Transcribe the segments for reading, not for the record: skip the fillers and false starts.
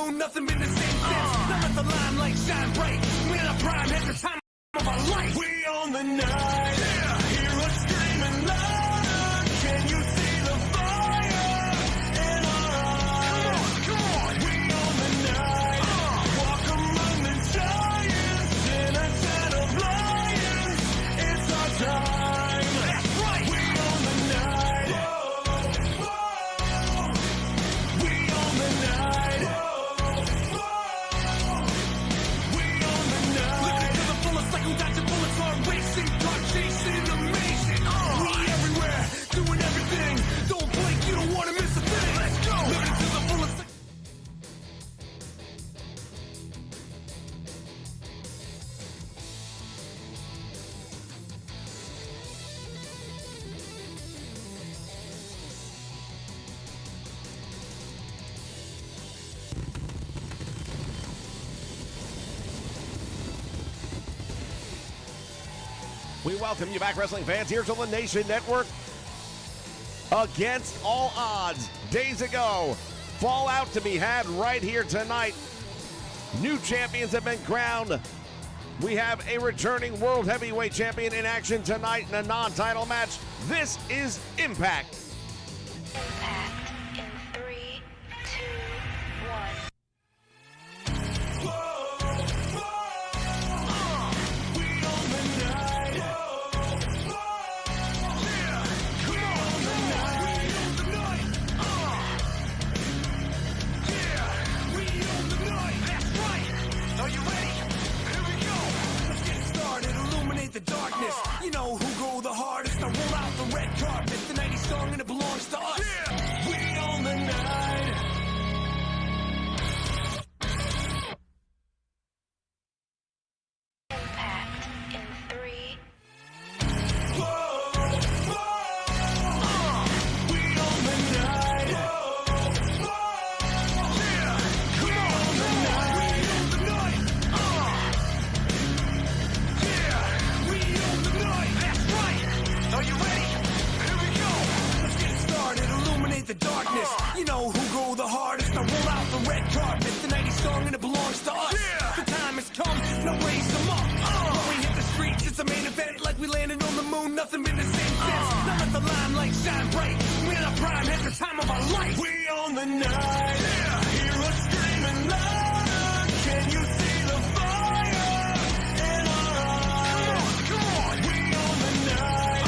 moon, nothing been the same since. Now let the limelight shine bright. We're in our prime, at the time of our life. We own the night. Yeah. Hear us screaming loud. Can you see the fire in our eyes? Come on. We own the night. Walk among the giants in a den of lions. It's our time. That's right. We own the night. Whoa, whoa. We own the night. Whoa, whoa. We own the night. Living to the fullest, like who dodging bullets, hard racing, car chasing, amazing. We everywhere, doing everything. Don't blink, you don't want to miss a thing. Let's go. Living to the fullest. We welcome you back, wrestling fans, here to the Nation Network. Against all odds, days ago, fallout to be had right here tonight. New champions have been crowned. We have a returning World Heavyweight Champion in action tonight in a non-title match. This is Impact. Impact in 3, 2, 1. The darkness, you know who go the hardest. I roll out the red carpet, the 90s song and it belongs to us. Yeah. We own the night. Impact in 3. We own the night. Yeah. Come on. We own the night. We own the night. That's right. Are you ready? Here we go. Let's get started. Illuminate the darkness. You know who go the hardest. I roll out the red carpet, the 90s song and it belongs to us. Yeah. The time has come. Now raise them up. When we hit the streets, it's a main event like we landed on the moon. Nothing been the same since. Now let the limelight shine bright. We're in our prime, at the time of our life. We own the night. Yeah. Hear us screaming loud. Can you see the fire in our eyes? Come on. We own the night.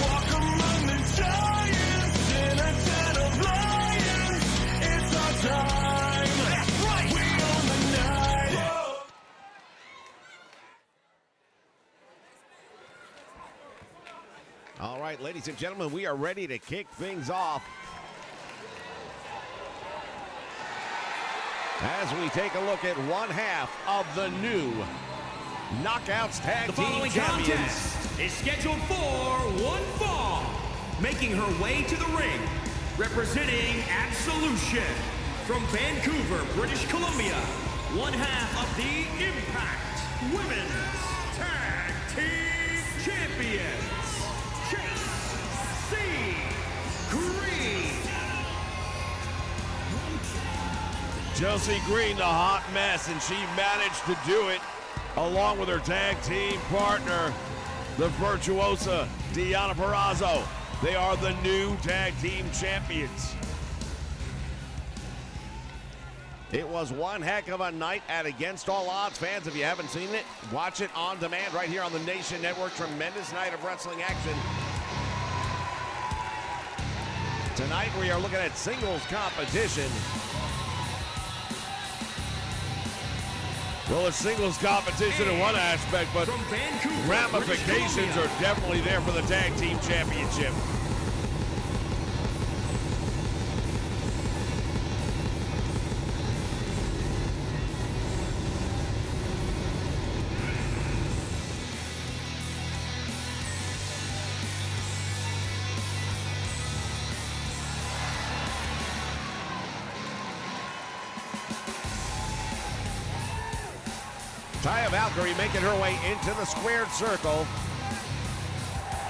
Walk among the giants in a den of lions. It's our time. That's right. We own the night. All right, ladies and gentlemen, we are ready to kick things off. As we take a look at one half of the new Knockouts Tag The Team following Champions. contest is scheduled for one fall. Making her way to the ring, representing Absolution from Vancouver, British Columbia, one half of the Impact Women's Tag Team Champions, Chase C. Green. Chelsea Green, the hot mess, and she managed to do it along with her tag team partner, the virtuosa Deonna Purrazzo. They are the new tag team champions. It was one heck of a night at Against All Odds. Fans, if you haven't seen it, watch it on demand right here on the Nation Network. Tremendous night of wrestling action. Tonight we are looking at singles competition. Well, it's singles competition in one aspect, but From Vancouver, ramifications British are Columbia. definitely there for the tag team championship. Taya Valkyrie making her way into the squared circle.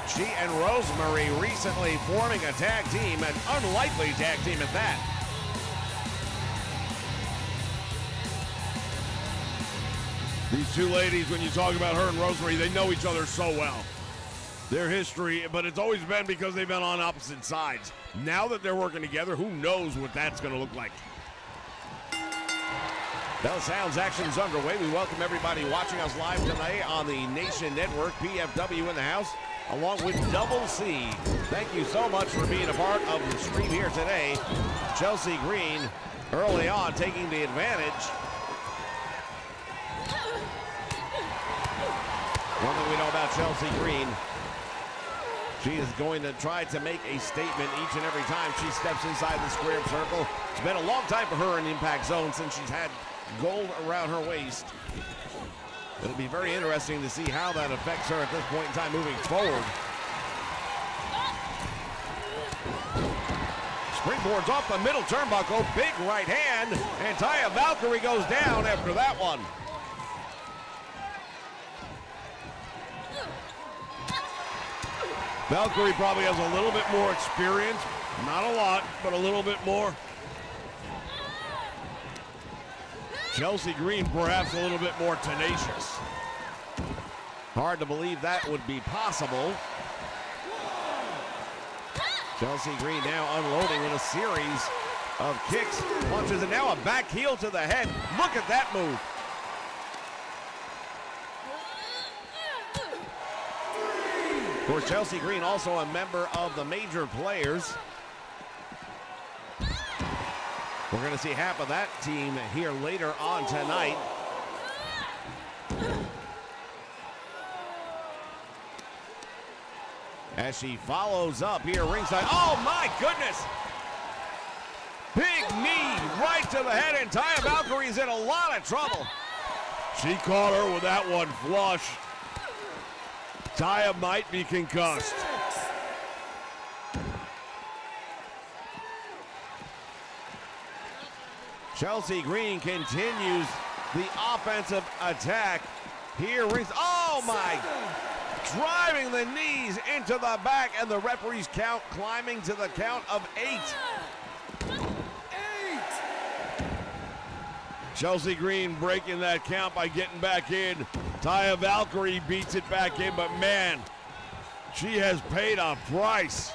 She and Rosemary recently forming a tag team, an unlikely tag team at that. These two ladies, when you talk about her and Rosemary, they know each other so well. Their history, but it's always been because they've been on opposite sides. Now that they're working together, who knows what that's going to look like. Bell Sounds action is underway. We welcome everybody watching us live tonight on the Nation Network, PFW in the house, along with Double C. Thank you so much for being a part of the stream here today. Chelsea Green early on taking the advantage. One thing we know about Chelsea Green, she is going to try to make a statement each and every time she steps inside the square circle. It's been a long time for her in the Impact Zone since she's had gold around her waist. It'll be very interesting to see how that affects her at this point in time moving forward. Springboards off the middle turnbuckle, big right hand, and Taya Valkyrie goes down after that one. Valkyrie probably has a little bit more experience, not a lot, but a little bit more. Chelsea Green perhaps a little bit more tenacious. Hard to believe that would be possible. Chelsea Green now unloading with a series of kicks, punches, and now a back heel to the head. Look at that move. Of course, Chelsea Green also a member of the Major Players. We're going to see half of that team here later on tonight. As she follows up here ringside. Oh my goodness! Big knee right to the head, and Taya Valkyrie's in a lot of trouble. She caught her with that one flush. Taya might be concussed. Chelsea Green continues the offensive attack. Here rings, oh my, driving the knees into the back, and the referee's count climbing to the count of 8. Chelsea Green breaking that count by getting back in. Taya Valkyrie beats it back in, but man, she has paid a price.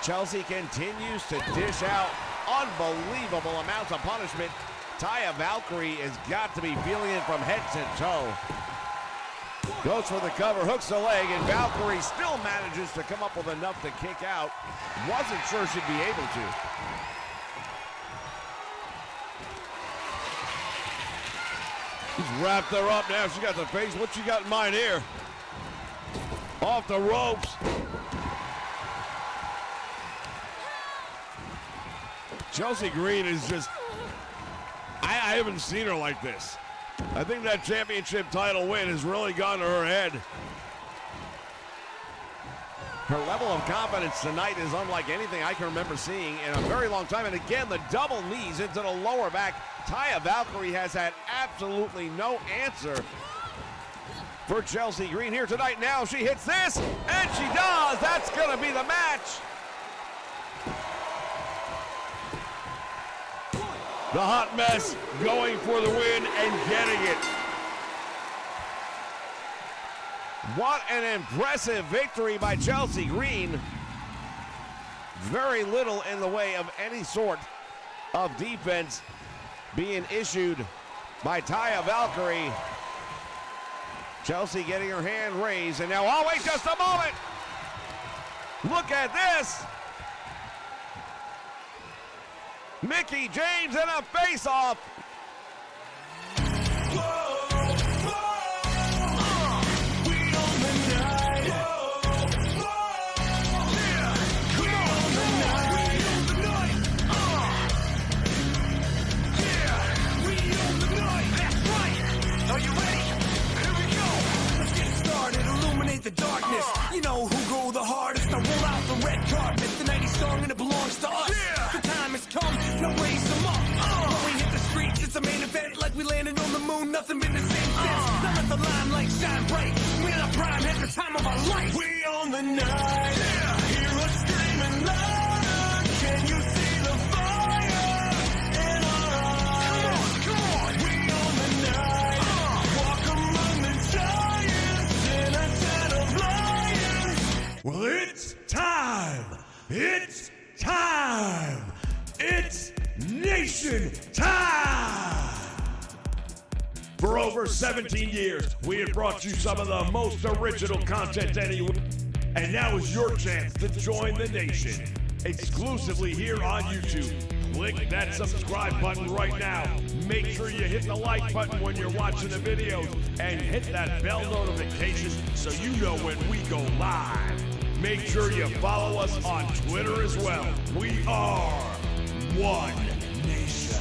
Chelsea continues to dish out unbelievable amounts of punishment. Taya Valkyrie has got to be feeling it from head to toe. Goes for the cover, hooks the leg, and Valkyrie still manages to come up with enough to kick out. Wasn't sure she'd be able to. He's wrapped her up now. She got the face. What you got in mind here? Off the ropes. Chelsea Green is just, I haven't seen her like this. I think that championship title win has really gone to her head. Her level of confidence tonight is unlike anything I can remember seeing in a very long time. And again, the double knees into the lower back. Taya Valkyrie has had absolutely no answer for Chelsea Green here tonight. Now she hits this, and she does. That's going to be the match. The hot mess going for the win and getting it. What an impressive victory by Chelsea Green. Very little in the way of any sort of defense being issued by Taya Valkyrie. Chelsea getting her hand raised, and now, oh wait just a moment. Look at this. Mickie James in a face-off. The darkness, you know who go the hardest. I roll out the red carpet, the 90s song and it belongs to us. The time has come, now raise them up. When we hit the streets, it's a main event like we landed on the moon. Nothing been the same since. Now let the limelight shine bright. We're in our prime at the time of our life. We own the night. Hear us screaming louder. Can you see the fire in our eyes? Come on, come on. We own It's time! It's Nation time! For over 17 years, we have brought you some of the most original content anywhere. And now is your chance to join the Nation. Exclusively here on YouTube. Click that subscribe button right now. Make sure you hit the like button when you're watching the videos. And hit that bell notification so you know when we go live. Make sure you follow us on Twitter as well. We are One Nation.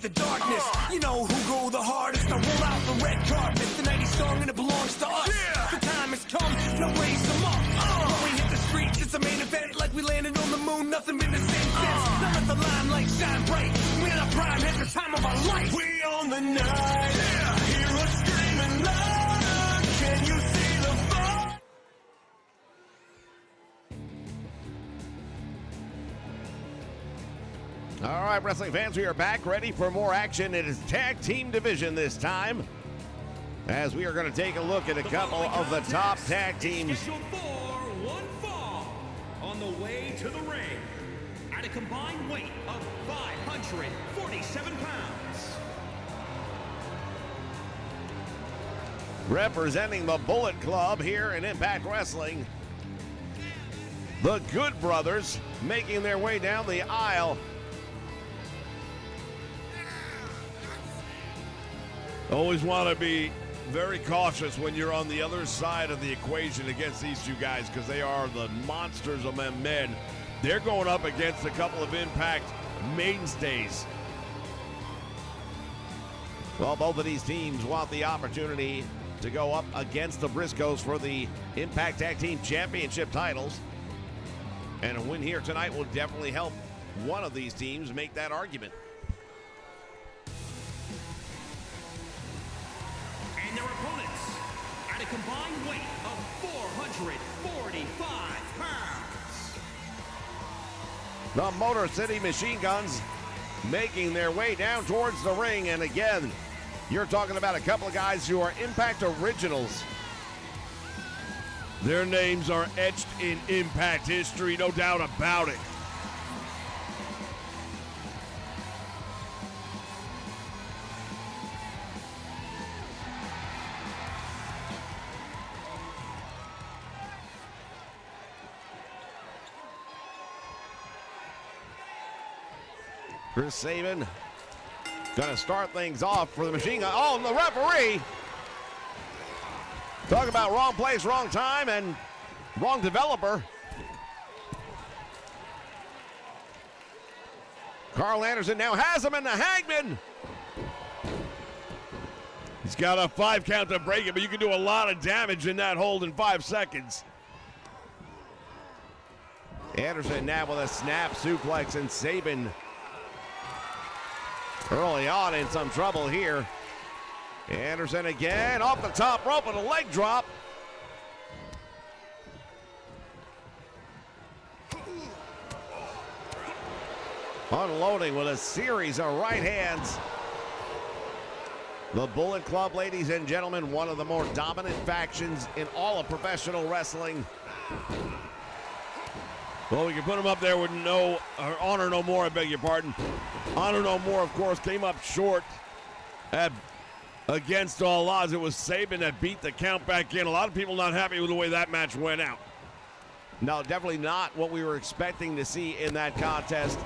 The darkness, you know who go the hardest. I roll out the red carpet, the 90s song and it belongs to us. The time has come, now raise them up. When we hit the streets, it's a main event, like we landed on the moon, nothing been the same since. Now let the limelight shine bright. We're in our prime, at the time of our life. We own the night. Hear us screaming loud. Can you see the fire? All right, wrestling fans, we are back ready for more action. It is tag team division this time, as we are going to take a look at a couple of the top tag teams. Scheduled for one fall on the way to the ring at a combined weight of 547 pounds. Representing the Bullet Club here in Impact Wrestling, the Good Brothers making their way down the aisle. Always want to be very cautious when you're on the other side of the equation against these two guys, because they are the monsters of men. They're going up against a couple of Impact mainstays. Well, both of these teams want the opportunity to go up against the Briscoes for the Impact Tag Team Championship titles. And a win here tonight will definitely help one of these teams make that argument. And their opponents at a combined weight of 445 pounds. The Motor City Machine Guns making their way down towards the ring. And again, you're talking about a couple of guys who are Impact originals. Their names are etched in Impact history, no doubt about it. Chris Sabin gonna start things off for the Machine Gun. Oh, and the referee. Talk about wrong place, wrong time, and wrong developer. Carl Anderson now has him in the Hangman. He's got a 5 count to break it, but you can do a lot of damage in that hold in 5 seconds. Anderson now with a snap suplex, and Sabin early on in some trouble here. Anderson again off the top rope with a leg drop. Unloading with a series of right hands. The Bullet Club, ladies and gentlemen, one of the more dominant factions in all of professional wrestling. Well, we can put him up there with Honor No More, I beg your pardon. Honor No More, of course, came up short against all odds. It was Sabin that beat the count back in. A lot of people not happy with the way that match went out. No, definitely not what we were expecting to see in that contest.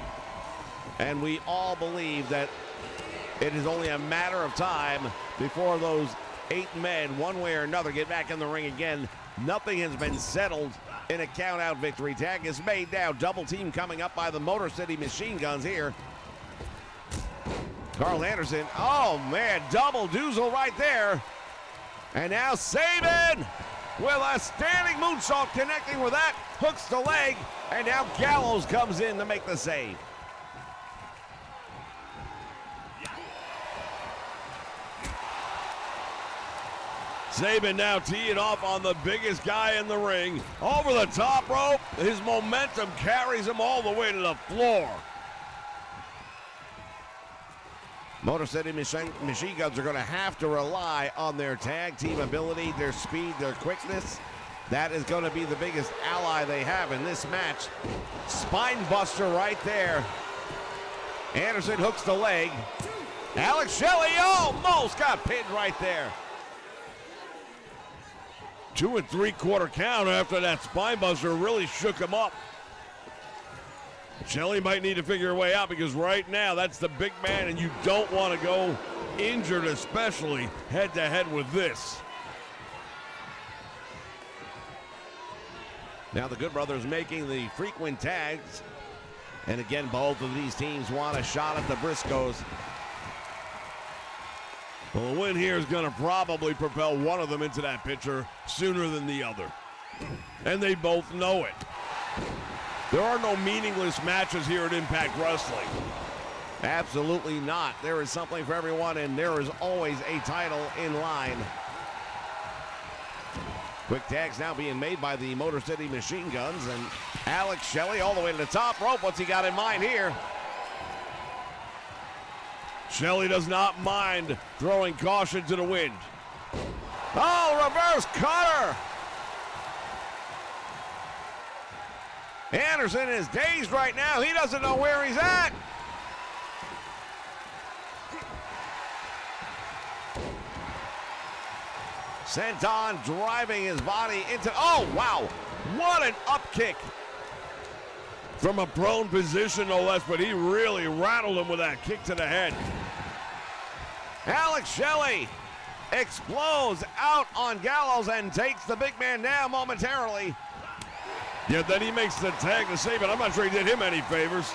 And we all believe that it is only a matter of time before those 8 men, one way or another, get back in the ring again. Nothing has been settled in a count-out victory. Tag is made now. Double team coming up by the Motor City Machine Guns here. Carl Anderson, oh man, double doozle right there. And now Sabin with a standing moonsault connecting with that, hooks the leg, and now Gallows comes in to make the save. Sabin now teeing off on the biggest guy in the ring. Over the top rope. His momentum carries him all the way to the floor. Motor City Machine Guns are going to have to rely on their tag team ability, their speed, their quickness. That is going to be the biggest ally they have in this match. Spine buster right there. Anderson hooks the leg. Alex Shelley almost got pinned right there. 2 3/4 count after that spine buster really shook him up. Shelley might need to figure a way out because right now that's the big man and you don't want to go injured, especially head to head with this. Now the Good Brothers making the frequent tags. And again, both of these teams want a shot at the Briscoes. Well, the win here is going to probably propel one of them into that picture sooner than the other. And they both know it. There are no meaningless matches here at Impact Wrestling. Absolutely not. There is something for everyone, and there is always a title in line. Quick tags now being made by the Motor City Machine Guns, and Alex Shelley all the way to the top rope. What's he got in mind here? Shelley does not mind throwing caution to the wind. Oh, reverse cutter! Anderson is dazed right now. He doesn't know where he's at. Senton driving his body into, oh, wow. What an up kick. From a prone position, no less, but he really rattled him with that kick to the head. Alex Shelley explodes out on Gallows and takes the big man down momentarily. Yeah, then he makes the tag to save it. I'm not sure he did him any favors.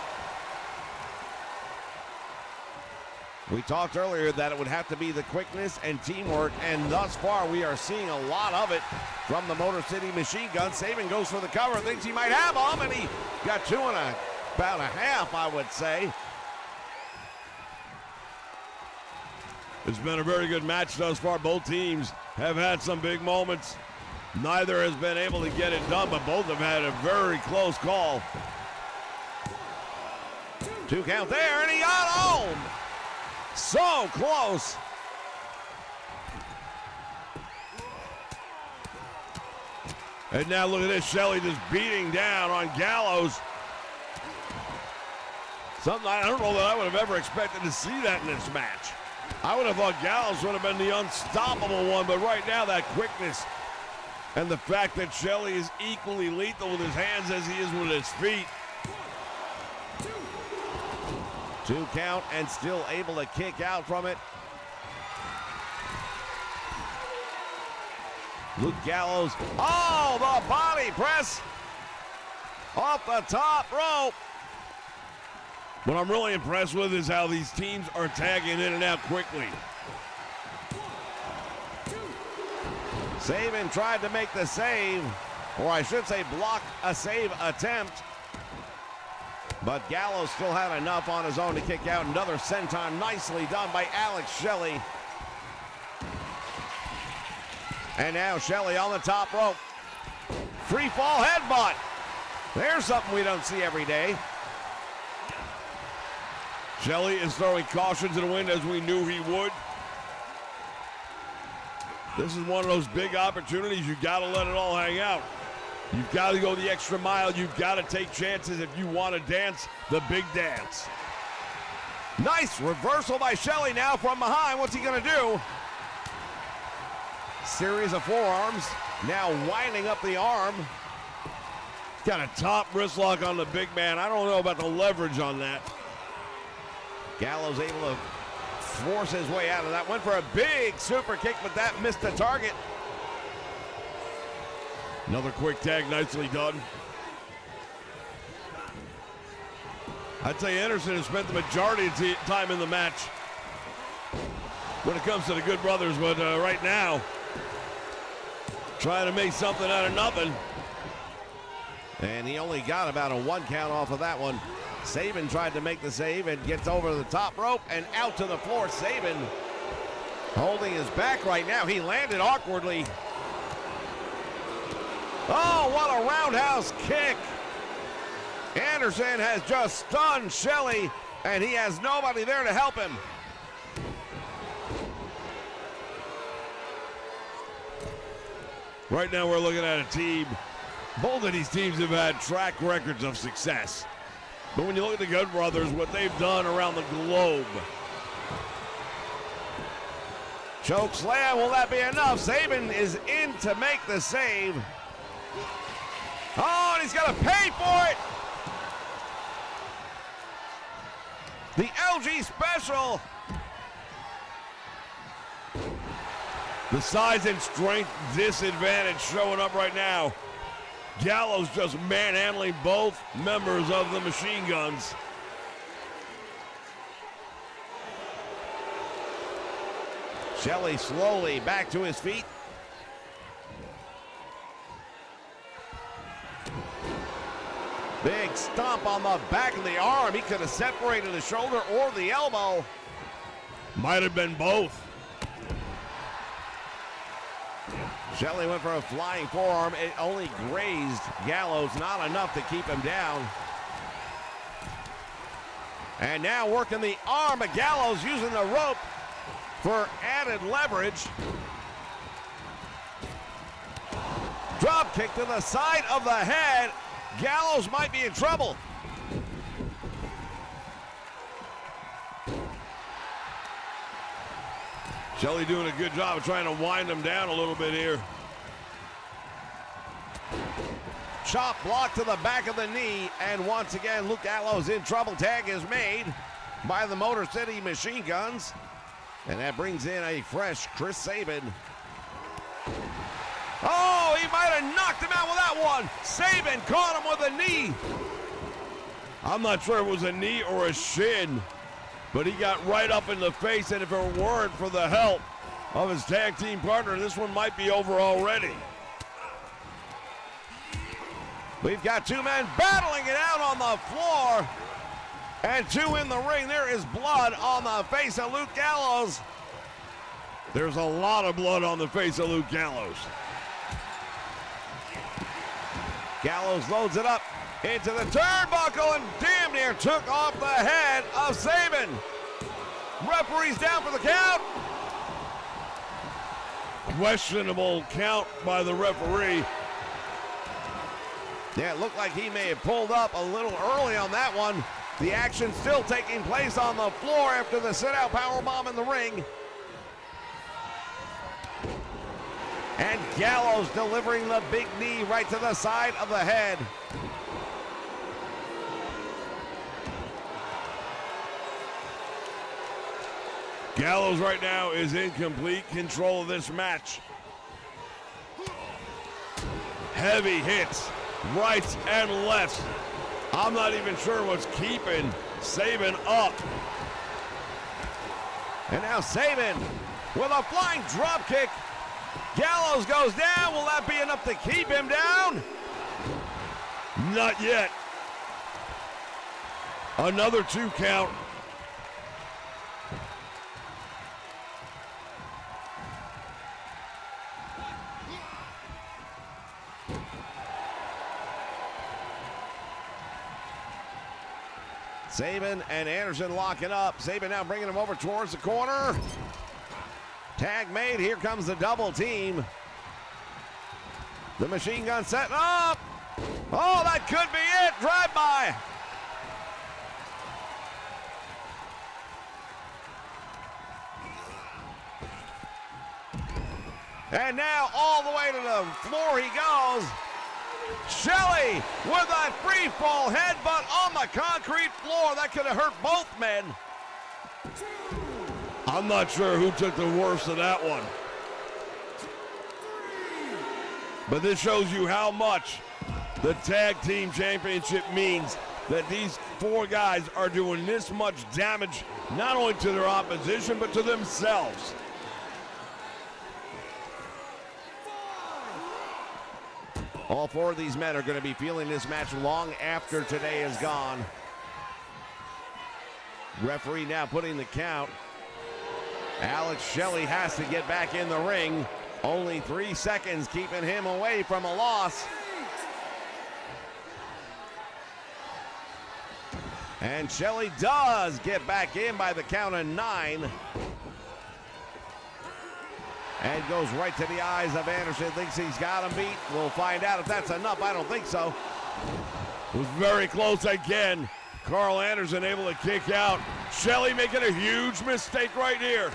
We talked earlier that it would have to be the quickness and teamwork, and thus far we are seeing a lot of it from the Motor City Machine Gun. Sabin goes for the cover, thinks he might have him, and he got two and about a half, I would say. It's been a very good match thus far. Both teams have had some big moments. Neither has been able to get it done, but both have had a very close call. 2 count there, and he got home. So close. And now look at this, Shelley just beating down on Gallows. Something I don't know that I would have ever expected to see that in this match. I would have thought Gallows would have been the unstoppable one, but right now that quickness and the fact that Shelley is equally lethal with his hands as he is with his feet. 2 count and still able to kick out from it. Luke Gallows, oh, the body press off the top rope. What I'm really impressed with is how these teams are tagging in and out quickly. Sabin tried to make the save, or I should say block a save attempt. But Gallows still had enough on his own to kick out. Another senton nicely done by Alex Shelley. And now Shelley on the top rope. Free fall headbutt. There's something we don't see every day. Shelley is throwing caution to the wind as we knew he would. This is one of those big opportunities. You got to let it all hang out. You've got to go the extra mile. You've got to take chances if you want to dance the big dance. Nice reversal by Shelley now from behind. What's he going to do? Series of forearms. Now winding up the arm. Got a top wrist lock on the big man. I don't know about the leverage on that. Gallows able to force his way out of that. Went for a big super kick, but that missed the target. Another quick tag, nicely done. I'd say Anderson has spent the majority of time in the match when it comes to the Good Brothers, but right now, trying to make something out of nothing. And he only got about a 1 count off of that one. Sabin tried to make the save and gets over the top rope and out to the floor. Sabin Holding his back right now. He landed awkwardly. Oh, what a roundhouse kick. Anderson has just stunned Shelley, and he has nobody there to help him. Right now we're looking at a team. Both of these teams have had track records of success. But when you look at the Good Brothers, what they've done around the globe. Choke slam, will that be enough? Saban is in to make the save. Oh, and he's got to pay for it. The LG special. The size and strength disadvantage showing up right now. Gallows just manhandling both members of the Machine Guns. Shelley slowly back to his feet. Big stomp on the back of the arm. He could have separated the shoulder or the elbow. Might have been both. Shelley went for a flying forearm. It only grazed Gallows, not enough to keep him down. And now working the arm of Gallows, using the rope for added leverage. Drop kick to the side of the head. Gallows might be in trouble. Shelley doing a good job of trying to wind him down a little bit here. Chop block to the back of the knee, and once again, Luke Gallows in trouble. Tag is made by the Motor City Machine Guns, and that brings in a fresh Chris Sabin. Oh, he might have knocked him out with that one. Sabin caught him with a knee. I'm not sure if it was a knee or a shin, but he got right up in the face, and if it weren't for the help of his tag team partner, this one might be over already. We've got two men battling it out on the floor, and two in the ring. There is blood on the face of Luke Gallows. There's a lot of blood on the face of Luke Gallows. Gallows loads it up into the turnbuckle and damn near took off the head of Sabin. Referee's down for the count. Questionable count by the referee. Yeah, it looked like he may have pulled up a little early on that one. The action still taking place on the floor after the sit-out powerbomb in the ring. And Gallows delivering the big knee right to the side of the head. Gallows right now is in complete control of this match. Heavy hits, right and left. I'm not even sure what's keeping Sabin up. And now Sabin with a flying drop kick. Gallows goes down. Will that be enough to keep him down? Not yet. Another 2 count. Sabin and Anderson locking up. Sabin now bringing him over towards the corner. Tag made. Here comes the double team. The Machine Gun setting up. Oh, that could be it. Drive by. And now all the way to the floor he goes. Shelley with a free fall headbutt on the concrete floor. That could have hurt both men. I'm not sure who took the worst of that one. But this shows you how much the tag team championship means, that these 4 guys are doing this much damage, not only to their opposition, but to themselves. All 4 of these men are going to be feeling this match long after today is gone. Referee now putting the count. Alex Shelley has to get back in the ring. Only 3 seconds keeping him away from a loss. And Shelley does get back in by the count of 9. And goes right to the eyes of Anderson. Thinks he's got him beat. We'll find out if that's enough. I don't think so. It was very close again. Carl Anderson able to kick out. Shelley making a huge mistake right here.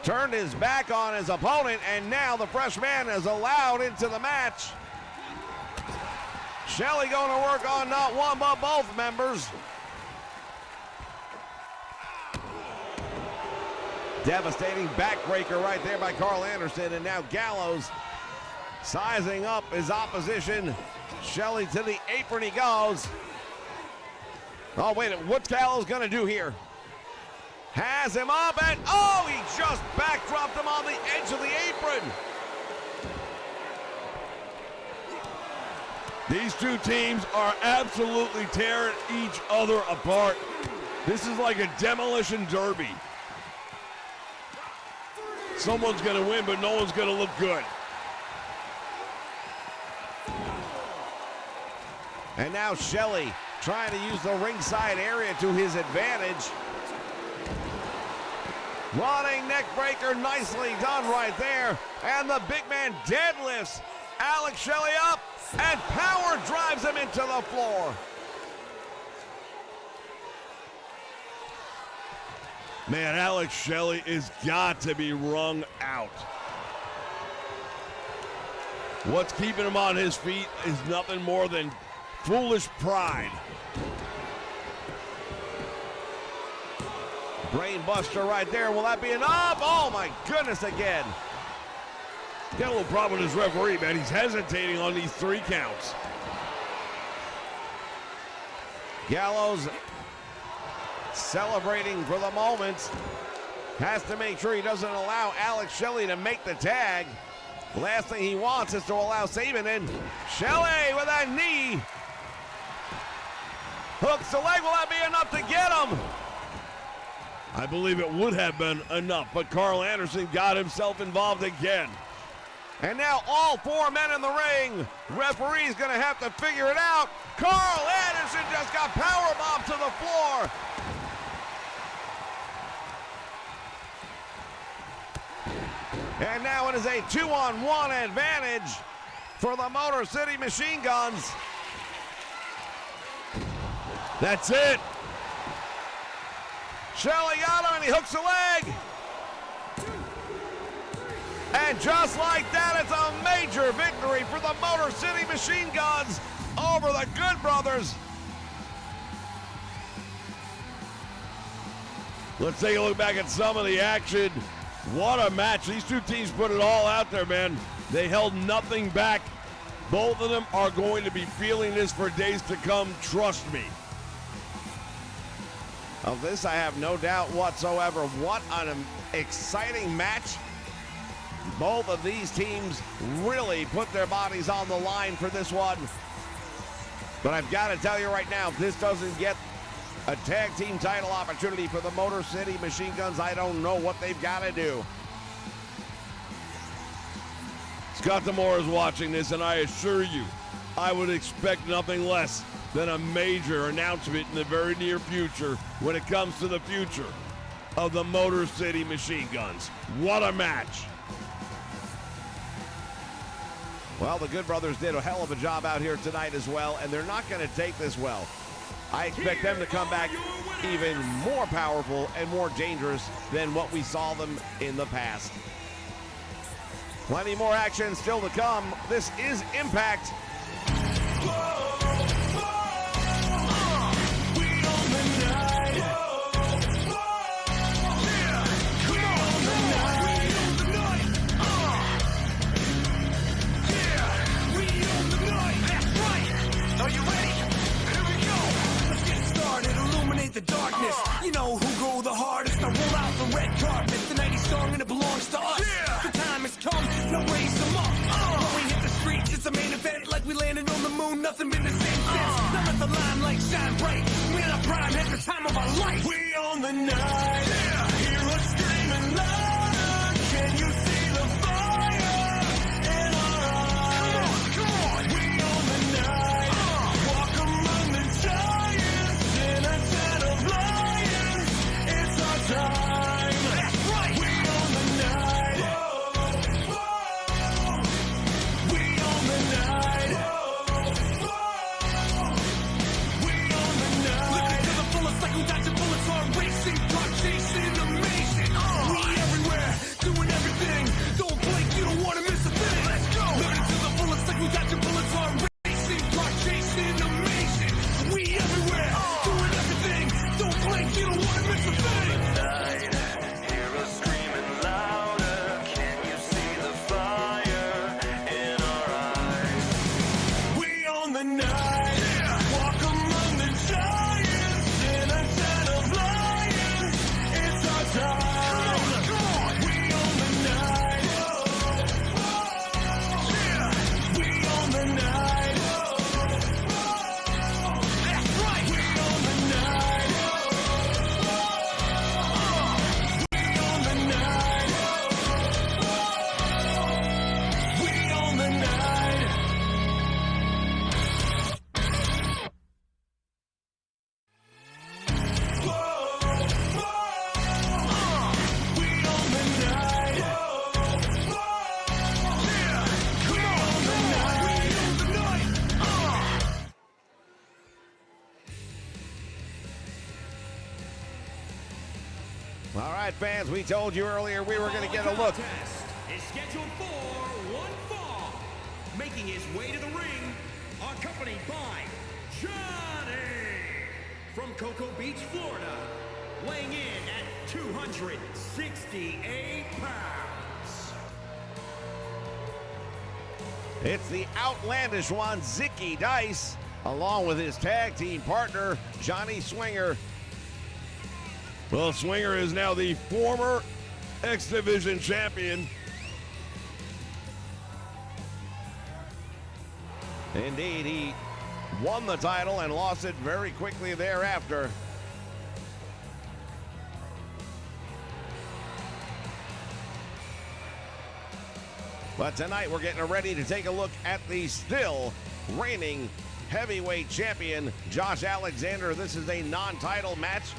Turned his back on his opponent, and now the freshman is allowed into the match. Shelley going to work on not one but both members. Devastating backbreaker right there by Carl Anderson, and now Gallows sizing up his opposition. Shelley to the apron he goes. Oh, wait, what's Gallows gonna do here? Has him up, and oh, he just backdropped him on the edge of the apron. These two teams are absolutely tearing each other apart. This is like a demolition derby. Someone's gonna win, but no one's gonna look good. And now Shelley trying to use the ringside area to his advantage. Running neck breaker, nicely done right there. And the big man deadlifts Alex Shelley up, and power drives him into the floor. Man, Alex Shelley is got to be wrung out. What's keeping him on his feet is nothing more than foolish pride. Brain buster right there. Will that be enough? Oh my goodness, again. Got a little problem with his referee, man. He's hesitating on these 3 counts. Gallows celebrating for the moment. Has to make sure he doesn't allow Alex Shelley to make the tag. Last thing he wants is to allow Saban in. Shelley with that knee. Hooks the leg. Will that be enough to get him? I believe it would have been enough, but Carl Anderson got himself involved again. And now all 4 men in the ring. Referee's gonna have to figure it out. Carl Anderson just got powerbombed to the floor. And now it is a 2-on-1 advantage for the Motor City Machine Guns. That's it. Shelley got him and he hooks the leg. And just like that, it's a major victory for the Motor City Machine Guns over the Good Brothers. Let's take a look back at some of the action. What a match. These two teams put it all out there, man. They held nothing back. Both of them are going to be feeling this for days to come, trust me. Of this, I have no doubt whatsoever. What an exciting match. Both of these teams really put their bodies on the line for this one. But I've got to tell you right now, if this doesn't get a tag team title opportunity for the Motor City Machine Guns, I don't know what they've got to do. Scott D'Amore is watching this, and I assure you, I would expect nothing less than a major announcement in the very near future when it comes to the future of the Motor City Machine Guns. What a match. Well, the Good Brothers did a hell of a job out here tonight as well, and they're not going to take this well. I expect them to come back even more powerful and more dangerous than what we saw them in the past. Plenty more action still to come. This is Impact. The darkness, you know who go the hardest. I roll out the red carpet, the 90s song and it belongs to us. The time has come, now raise them up. When we hit the streets, it's a main event like we landed on the moon. Nothing been the same since. Now let the limelight shine bright. We're in our prime at the time of our life. We own the night. Hear us scream. fans, we told you earlier we were going to get a look. Contest is scheduled for one fall. Making his way to the ring, accompanied by Johnny from Cocoa Beach, Florida, weighing in at 268 pounds. It's the outlandish one, Zicky Dice, along with his tag team partner, Johnny Swinger. Well, Swinger is now the former X Division champion. Indeed, he won the title and lost it very quickly thereafter. But tonight we're getting ready to take a look at the still reigning heavyweight champion, Josh Alexander. This is a non-title match.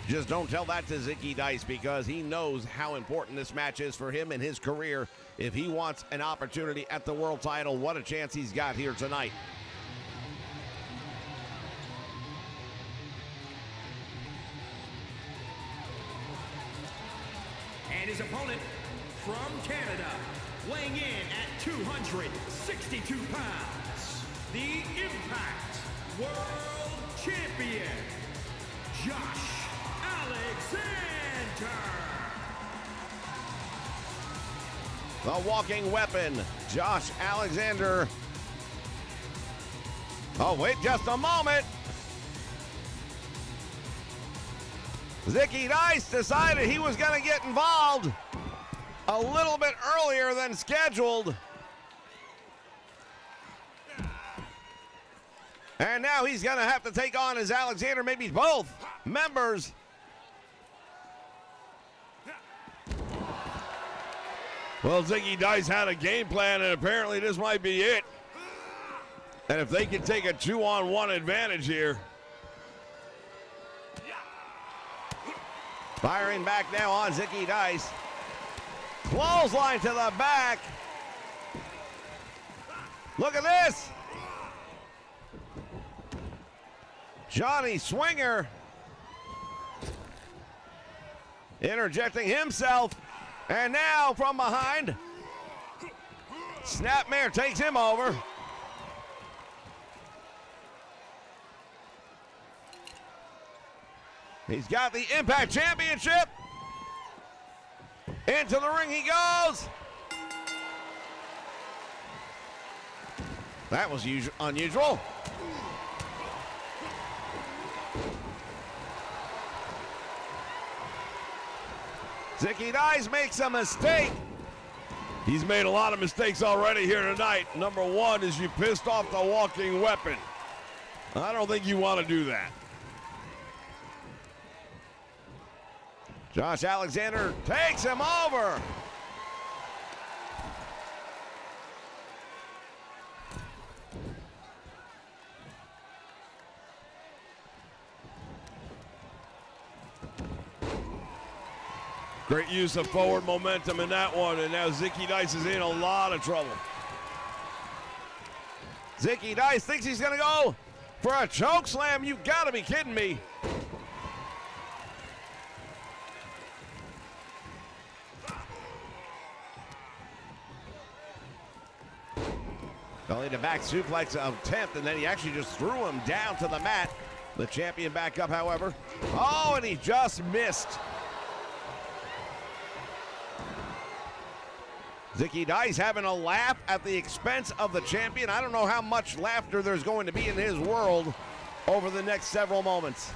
Just don't tell that to Zicky Dice, because he knows how important this match is for him in his career. If he wants an opportunity at the world title, what a chance he's got here tonight. And his opponent from Canada, weighing in at 262 pounds, the Impact World Champion, Josh Alexander. The walking weapon, Josh Alexander. Oh, wait just a moment. Zicky Dice decided he was going to get involved a little bit earlier than scheduled. And now he's going to have to take on his Alexander, maybe both members. Well, Zicky Dice had a game plan, and apparently this might be it. And if they can take a 2-on-1 advantage here. Firing back now on Zicky Dice. Clothesline to the back. Look at this. Johnny Swinger interjecting himself. And now from behind, Snapmare takes him over. He's got the Impact Championship. Into the ring he goes. That was unusual. Zicky Dice makes a mistake. He's made a lot of mistakes already here tonight. Number one is you pissed off the walking weapon. I don't think you want to do that. Josh Alexander takes him over. Great use of forward momentum in that one, and now Zicky Dice is in a lot of trouble. Zicky Dice thinks he's going to go for a choke slam. You've got to be kidding me. Belly to back suplex attempt, and then he actually just threw him down to the mat. The champion back up, however. Oh, and he just missed. Zicky Dice having a laugh at the expense of the champion. I don't know how much laughter there's going to be in his world over the next several moments.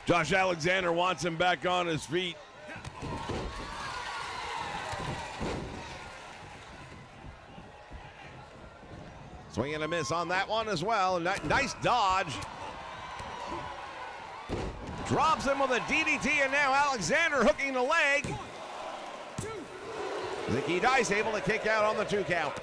Josh Alexander wants him back on his feet. Swing and a miss on that one as well. Nice dodge. Drops him with a DDT, and now Alexander hooking the leg. Zicky Dice able to kick out on the 2 count.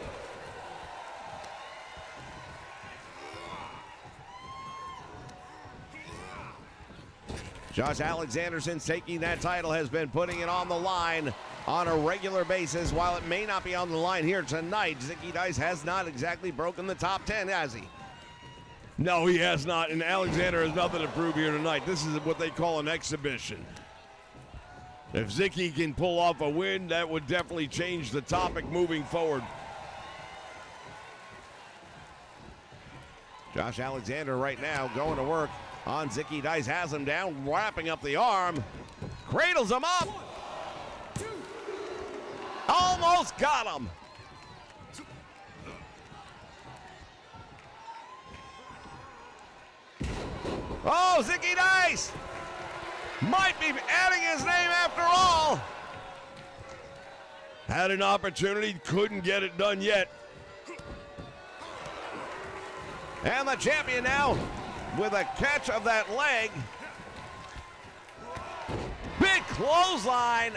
Josh Alexander, since taking that title, has been putting it on the line on a regular basis. While it may not be on the line here tonight, Zicky Dice has not exactly broken the top 10, has he? No, he has not, and Alexander has nothing to prove here tonight. This is what they call an exhibition. If Zicky can pull off a win, that would definitely change the topic moving forward. Josh Alexander right now going to work on Zicky Dice. Has him down, wrapping up the arm. Cradles him up. Almost got him. Oh, Zicky Dice might be adding his name after all. Had an opportunity, couldn't get it done yet. And the champion now with a catch of that leg. Big clothesline.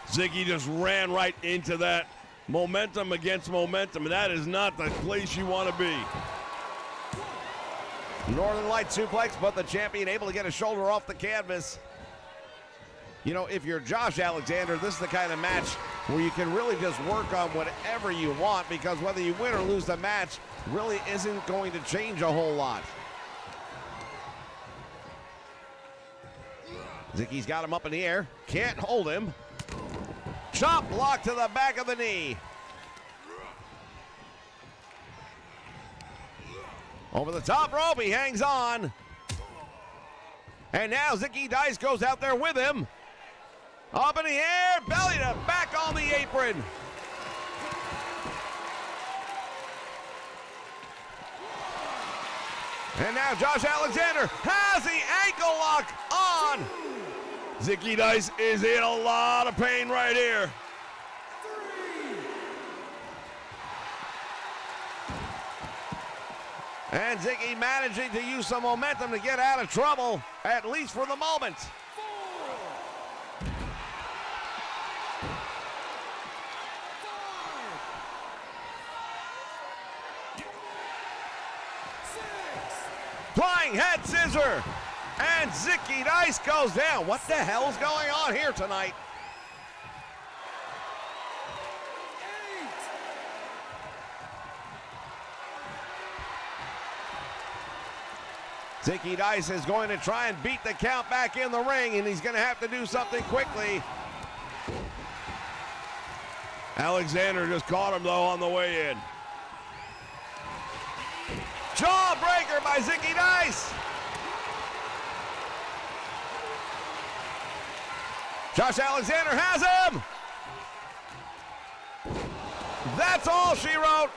Zicky just ran right into that. Momentum against momentum, and that is not the place you want to be. Northern Light suplex, but the champion able to get a shoulder off the canvas. You know, if you're Josh Alexander, this is the kind of match where you can really just work on whatever you want, because whether you win or lose the match really isn't going to change a whole lot. Zicky's got him up in the air, can't hold him. Chop block to the back of the knee. Over the top rope, he hangs on. And now Zicky Dice goes out there with him. Up in the air, belly to back on the apron. And now Josh Alexander has the ankle lock on. Zicky Dice is in a lot of pain right here. And Zicky managing to use some momentum to get out of trouble, at least for the moment. Flying head scissor, and Zicky Dice goes down. What the hell's going on here tonight? Zicky Dice is going to try and beat the count back in the ring, and he's going to have to do something quickly. Alexander just caught him, though, on the way in. Jawbreaker by Zicky Dice. Josh Alexander has him. That's all she wrote.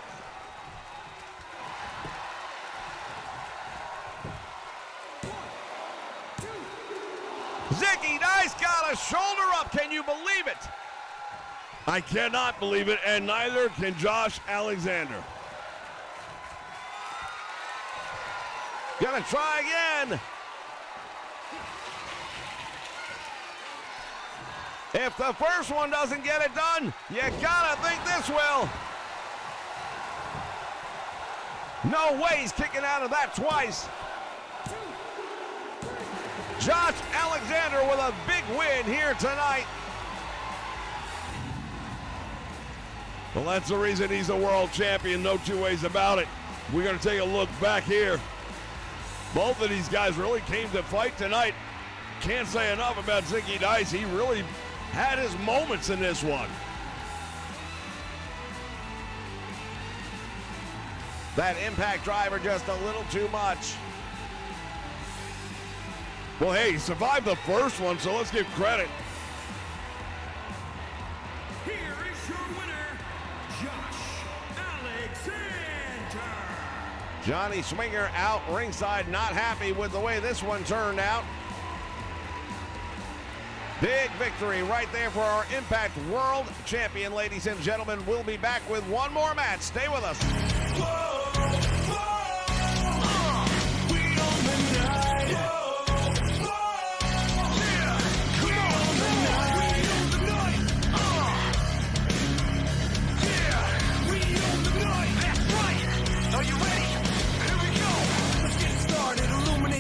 Zicky Dice got a shoulder up. Can you believe it? I cannot believe it, and neither can Josh Alexander. Gonna try again. If the first one doesn't get it done, you gotta think this will. No way he's kicking out of that twice. Josh Alexander with a big win here tonight. Well, that's the reason he's a world champion, no two ways about it. We're going to take a look back here. Both of these guys really came to fight tonight. Can't say enough about Zicky Dice. He really had his moments in this one. That impact driver just a little too much. Well, hey, he survived the first one, so let's give credit. Here is your winner, Josh Alexander. Johnny Swinger out ringside, not happy with the way this one turned out. Big victory right there for our Impact World Champion, ladies and gentlemen. We'll be back with one more match. Stay with us.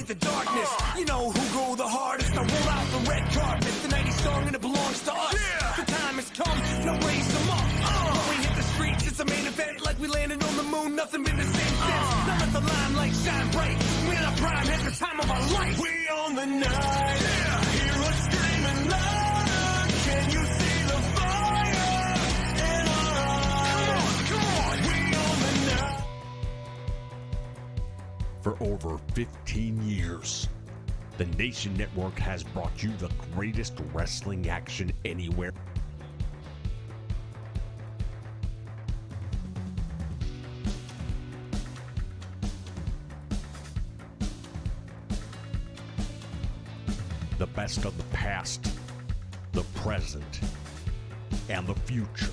The darkness, you know who go the hardest. I roll out the red carpet, the 90s song and it belongs to us. The time has come, now raise them up. When we hit the streets, it's a main event like we landed on the moon. Nothing been the same since. shine bright. We're in our prime, at the time of our life. We own the night. Hear us screaming loud. Can you see the fire in our eyes? Come on. We own the night. For over 15 years, the Nation Network has brought you the greatest wrestling action anywhere. The best of the past, the present, and the future.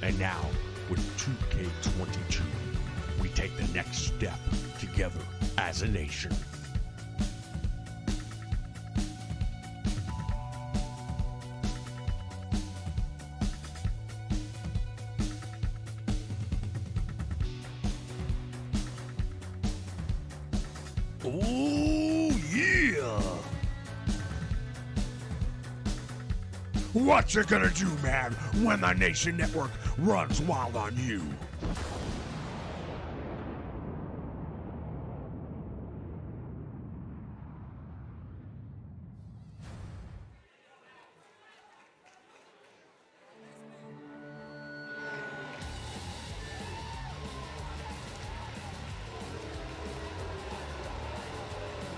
And now, with 2K22, we take the next step together as a nation. Oh, yeah! What you gonna do, man, when the Nation Network runs wild on you?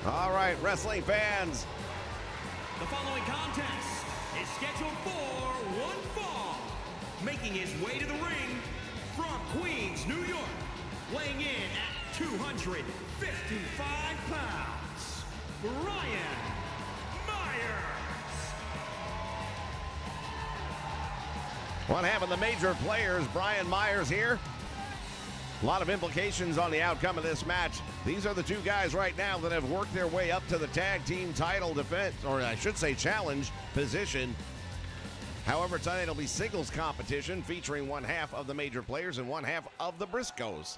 All right, wrestling fans. The following contest is scheduled for one fall. Making his way to the ring from Queens, New York, weighing in at 255 pounds, Brian Myers. One half of the major players, Brian Myers here. A lot of implications on the outcome of this match. These are the two guys right now that have worked their way up to the tag team title defense, or I should say challenge position. However, tonight it'll be singles competition featuring one half of the major players and one half of the Briscoes.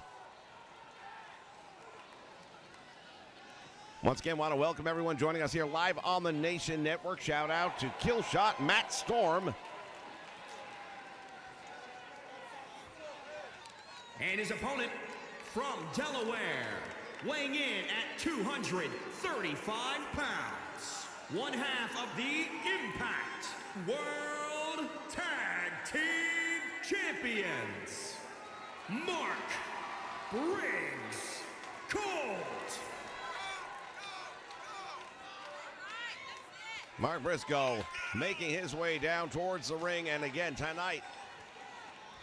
Once again, want to welcome everyone joining us here live on the Nation Network. Shout out to Killshot Matt Storm. And his opponent from Delaware, weighing in at 235 pounds, one half of the Impact World Tag Team Champions, Mark Briggs Colt. Mark Briscoe making his way down towards the ring, and again tonight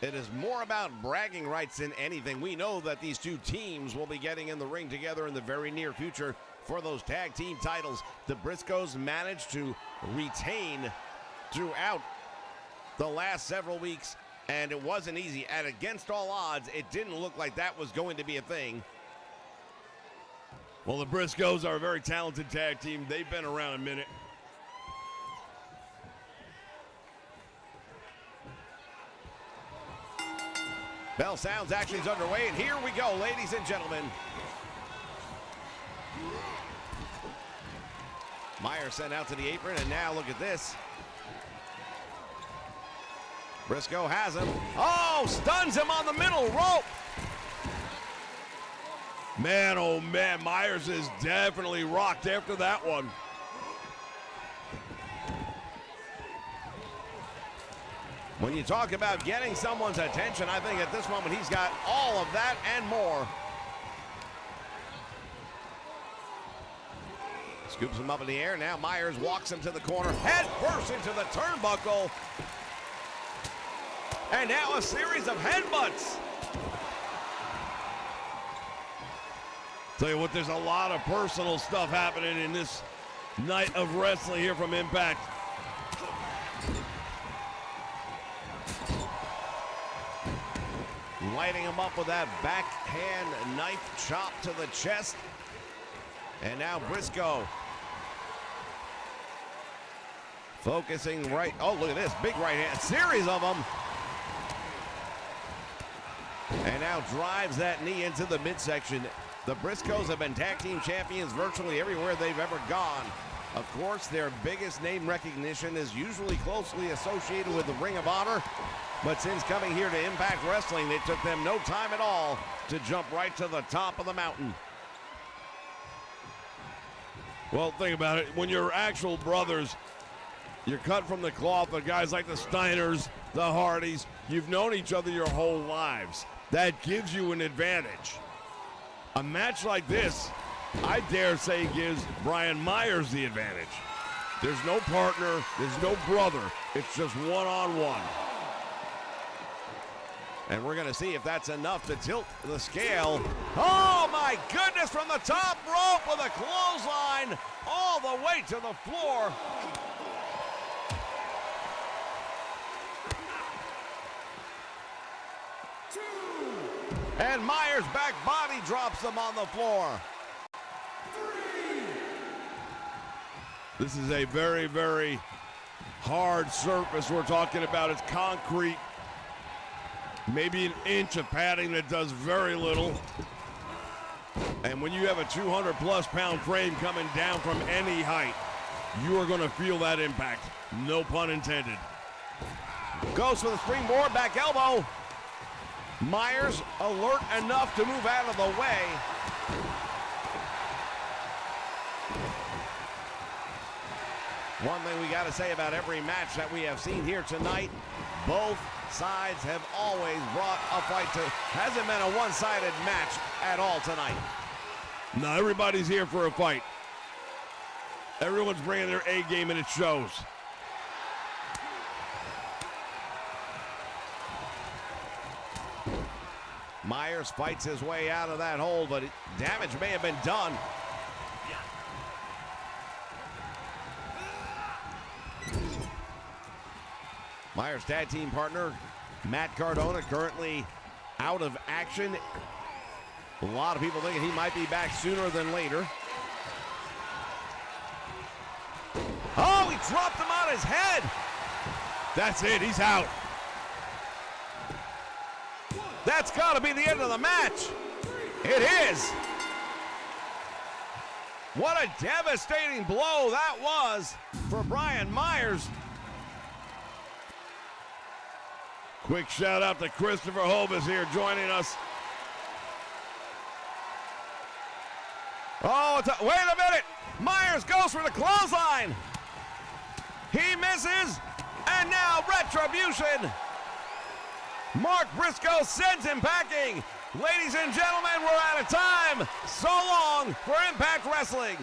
it is more about bragging rights than anything. We know that these two teams will be getting in the ring together in the very near future for those tag team titles. The Briscoes managed to retain throughout the last several weeks, and it wasn't easy. And against all odds, it didn't look like that was going to be a thing. Well, the Briscoes are a very talented tag team. They've been around a minute. Bell sounds action is underway, and here we go, ladies and gentlemen. Meyer sent out to the apron, and now look at this. Briscoe has him. Oh, stuns him on the middle rope. Man, oh man, Myers is definitely rocked after that one. When you talk about getting someone's attention, I think at this moment he's got all of that and more. Scoops him up in the air. Now Myers walks him to the corner, head first into the turnbuckle. And now a series of headbutts. Tell you what, there's a lot of personal stuff happening in this night of wrestling here from Impact. Lighting him up with that backhand knife chop to the chest. And now Briscoe focusing right. Oh, look at this. Big right hand. Series of them. And now drives that knee into the midsection. The Briscoes have been tag team champions virtually everywhere they've ever gone. Of course, their biggest name recognition is usually closely associated with the Ring of Honor, but since coming here to Impact Wrestling, it took them no time at all to jump right to the top of the mountain. Well, think about it. When you're actual brothers, you're cut from the cloth. The guys like the Steiners, the Hardys, you've known each other your whole lives. That gives you an advantage. A match like this, I dare say, gives Brian Myers the advantage. There's no partner, there's no brother. It's just one-on-one. And we're going to see if that's enough to tilt the scale. Oh, my goodness, from the top rope with a clothesline all the way to the floor. And Myers' back body drops them on the floor. This is a very, very hard surface we're talking about. It's concrete. Maybe an inch of padding that does very little. And when you have a 200-plus pound frame coming down from any height, you are going to feel that impact. No pun intended. Goes for the springboard, back elbow. Myers alert enough to move out of the way. One thing we got to say about every match that we have seen here tonight, both sides have always brought a fight to. Hasn't been a one-sided match at all tonight. No, everybody's here for a fight. Everyone's bringing their A game and it shows. Myers fights his way out of that hole, but damage may have been done. Myers' tag team partner, Matt Cardona, currently out of action. A lot of people thinking he might be back sooner than later. Oh, he dropped him on his head. That's it, he's out. That's got to be the end of the match. It is. What a devastating blow that was for Brian Myers. Quick shout out to Christopher Hovis here joining us. Oh, wait a minute. Myers goes for the clothesline. He misses, and now retribution. Mark Briscoe sends him packing. Ladies and gentlemen, we're out of time. So long for Impact Wrestling.